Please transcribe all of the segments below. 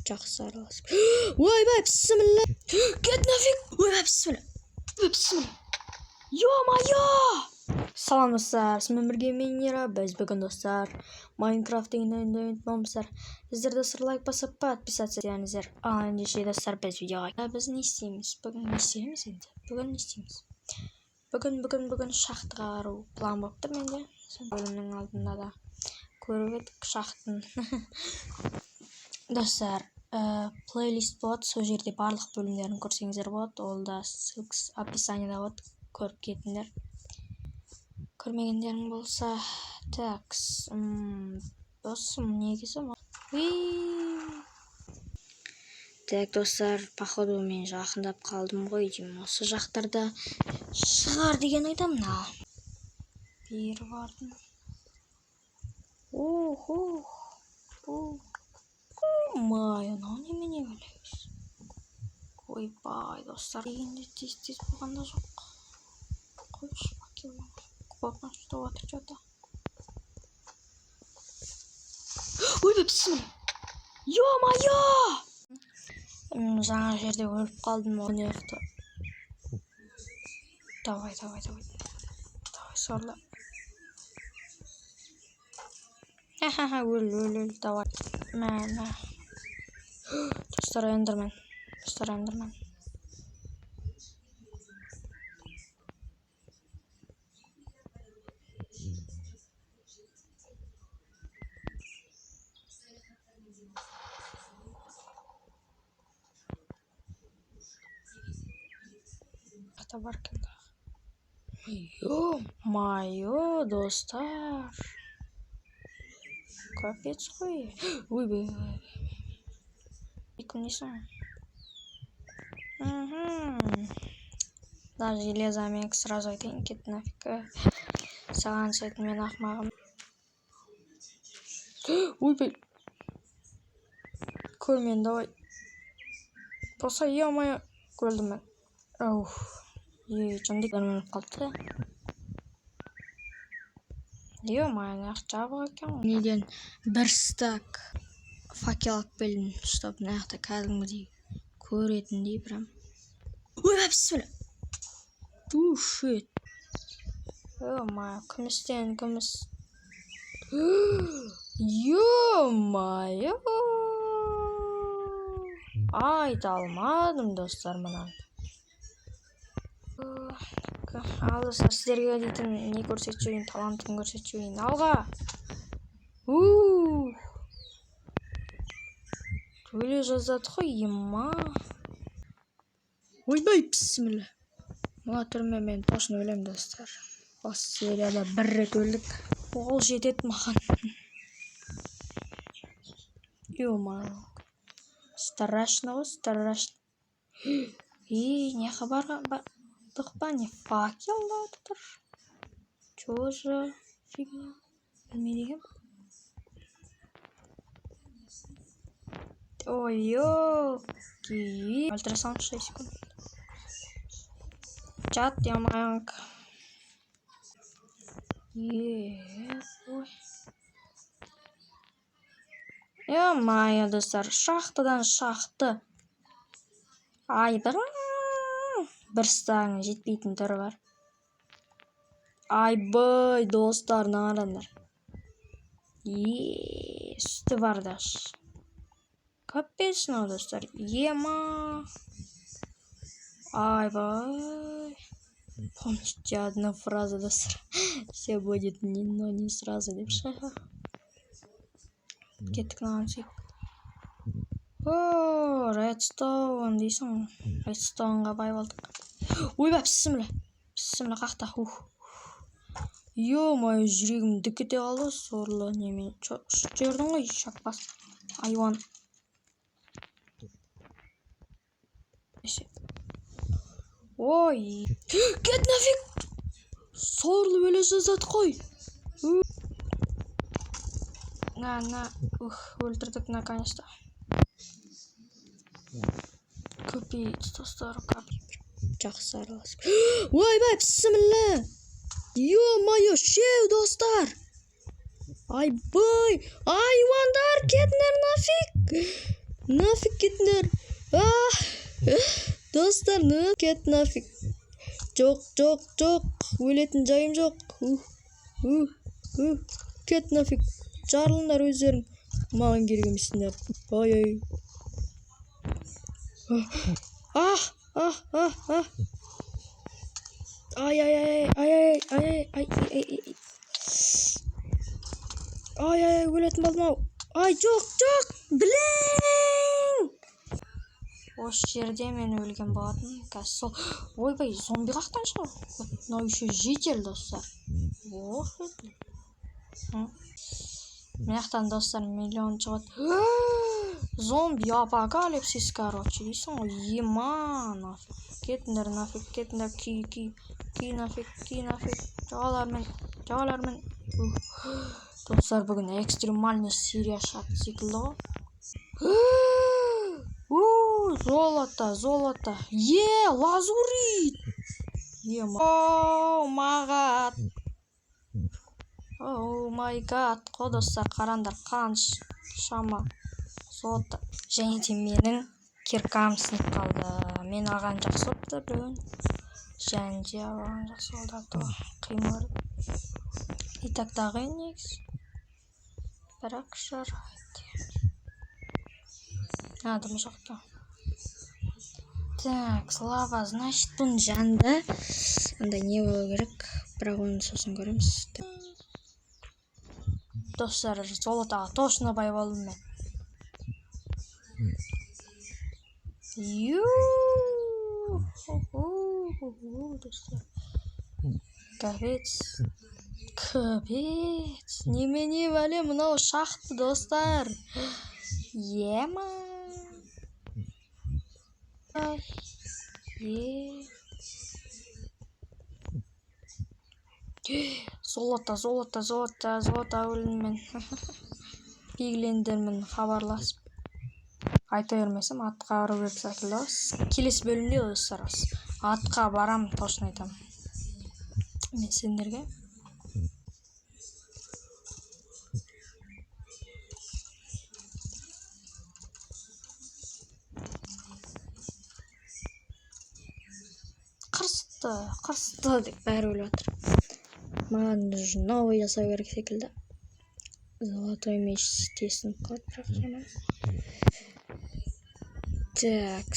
жақсы араласып. Ойбай, бісміллә. Кет нафиг. Ойбай, бісміллә. Бісміллә. Ё-моё! Салам достар, сізбен бірге мен Нира. Біз бүгін достар Майнкрафт деген ойынды ойнайтын. Сіздер достар лайк басып, подписаться етіңіздер. Ал ендеше достар, біз видеоға. Біз не істейміз? Бүгін не істейміз енді? Бүгін шахтаға бару план болып тұр менде. Бөлімнің алдында да көріп едік шахтын. Достар, плейлист болады, сол жерде барлық бөлімдерін көрсеңіздер болады. Ол да ссылкасы описаниеда болады. Көріп кетіңдер. Көрмегендерің болса, такс. Досым, негізі ма? Так, достар, походу мен жақындап қалдым ғой деймін. Осы жақтарда шығар деген ойдамын. Бері бардым. Май, анау немене ойлайсыз? Ойбай, достар, дегенде тез болғанда жоқ. Қойшы бакелі. Қорқынышты отыр жота. Ойбай, бісміллә. Ё-моё! Жаңа жерде өліп қалдым. Давай, сорлы. Өл, давай. Мә. Достар, эндермен. Баркында. Ё-моё, достар. Капец қой. Ойбай. Иконесің. Даже железамен сразу айтайын, кет нафиг. Саған сәтін мен ақмағым. Ойбай. Көрмен, давай. Болса, ё-моё. Көрдім мен. Жындық көрменіп қалды. Ё-моё, жабық екен. Неден бір стак факел алып келдім, ұстап наяқта кәдімгідей көретіндей прям. Ойбай, бісміллә. Шет. Ё-моё, күміс. Ё-моё. Айта алмадым, достар, мұнан. Ал достар, сіздерге дейтін не көрсетшейін, талантын көрсетшейін. Алға! Өле жазады ғой, ема. Ойбай, бісміллә. Мұна түрме мен точно өлем, достар. Осы серияда бір рет өлдік. Ол жетеді маған. Ё-моё. Страшно. Не хабарға ба, не факел да. Чё же фигня? Білмейдеген. Ой-ё. Ультрасон 6 секунд. Чат, яманг. Ё-моё, достар, шахтадан шахты. Бір стағың жетпейтін түрі бар. Айбай, достар, нарандар. Үсті бар даш. Капец, достар. Ема. Айбай. Помните одну фразу, достар. Все будет но не сразу. Кеттік нағансик. Редстоун дейсің. Редстоунға бай болдық. Ойбай, бісміллә қақта. Ё-моё, жүрегім дүкете қалды. Сорлы немен. Жердің ғой, шақпас. Айуан. Ой. Кет нафиг. Сорлы өле жазады қой. Өлтірдік наконец-то. Капец, достар, жақсы араласып. Ойбай, бісміллә. Ё-моё, шеу, достар. Айбай, айуандар, кетіңдер нафиг. Нафиг кетіңдер. Достар, кет нафиг. Жоқ. Өлетін жайым жоқ. Кет нафиг. Жарылыңдар өздерің. Маған керек емессіңдер. Ай. Ай. Өлетін болдым ау. Ай, жоқ. Блин! Осы жерде мен өлген болатын. Қазір сол. Ойбай, зомби қақтан шығар. Мынау еще житель, достар. Мынаяқтан достар миллион шығады. Зомби апокалипсис, короче, дейсің ғой. Ема, нафиг. Кетіңдер нафиг. Ки нафиг. Жағалармен. Достар, бүгін экстремальный серия шығады секілді ғой. Золото. Лазурит. Оу май гад. Қо достар, қарандар қаншама золото. Және де менің киркам сынып қалды. Мен аған жақсы болыпты бүгін. Және де аған жақсы болды. Қимыр. Итак, дағы негіз. Бірақ жарайды. Адым жоқ та. Так, слава, значит, бұның жанында. Андай не болу керек. Бірақ оны сосын көреміз. Достар, золотаға точно бай болдым мен. Достар. Капец. Немене бәле мынау шақты, достар. Ема. Золото өлім мен. Пиглендермен хабарласып. Айта бермесем, атқа бару керек секілді. Келесі бөлімде, достар, атқа барам, точно айтам. Мен сендерге. Қырсты деп бәрі өліп жатыр. Маған новый жасау керек секілді. Золотой меч тесініп қалды, бірақ жаман. Так.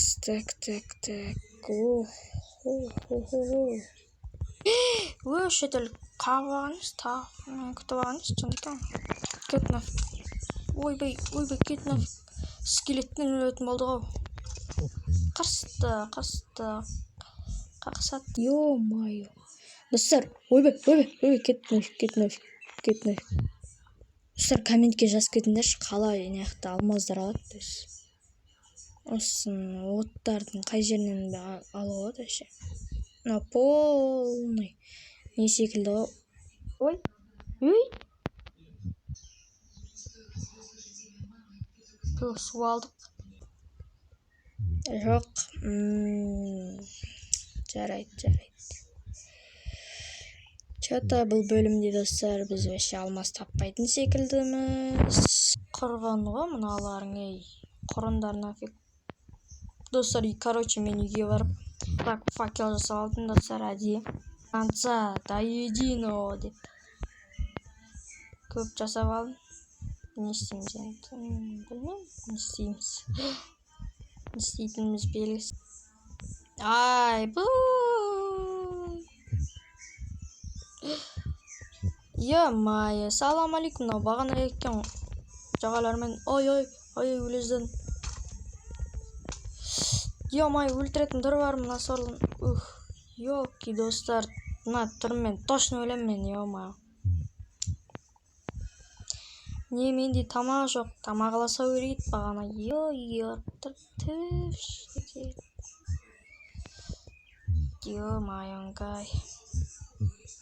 Шетел қағаныз, мен күтіп ағаныз, жындықта. Кет нафиг. Ойбай, кет нафиг. Скелеттен өлетін болды ғау. Қырсты. Қақсат. Ё-майо. Достар, ойбай, кет нафиг. Достар, комментке жазып кетіңдерші, қалай неяқты алмаздар алады. Осын оттардың қай жерінен алуға болады әше. Полный. Не секілді ғой. Ой. Су алдық. Жоқ. Жарайды. Чата бұл бөлімде, достар, біз өше алмас таппайтын секілдіміз. Құрған ғой мұналарың, құрындар нафиг. Достар, короче, мен үйге барып, так, факел жасап алдым, достар, әдейі. Конца до единого деп. Көп жасап алдым. Не істейміз енді? Білмеймін, не істейміз. Не істейтініміз белгісіз. Ай, Ё-майо, салам алейкум, мынау бағана кеткен жағалармен. Ой, өлезден. Ё-майо, өлтіретін түрі бар мына сорлын. Ёлки, достар, мына түрмен точно өлем мен, ё-майо. Не, менде тамақ жоқ, тамақ аласа өрейді бағана. Ё-майоңгай.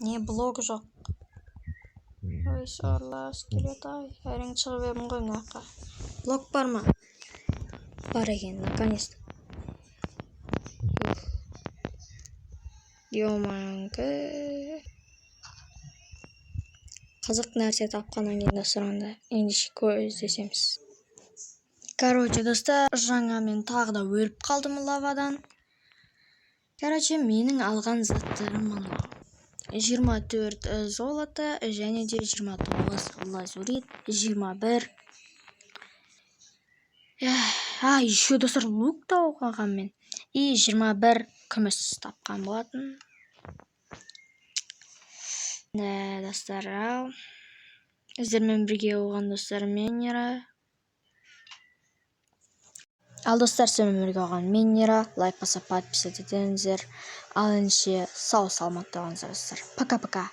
Не, блок жоқ. Ой, сорлар, скелет, әрең шығып едім ғой мынаққа. Блок бар ма? Бар екен, наконец-то. Ё-майоңгай. Қызық нәрсе тапқаннан кейін достар, ендеше көз іздесеміз. Короче, достар, жаңа мен тағы да өліп қалдым лавадан. Короче, менің алған заттарым мынау. 24 золото және де 29 лазурит, 21. Еще достар лук тауып алғам мен. И 21 күміс тапқан болатын. Достар, сіздермен бірге болған достармен Ал достар, сіздермен бірге болған мен лайк басып подписывать етіңіздер. Ал ендеше сау саламатта болыңыздар достар. Пока-пока.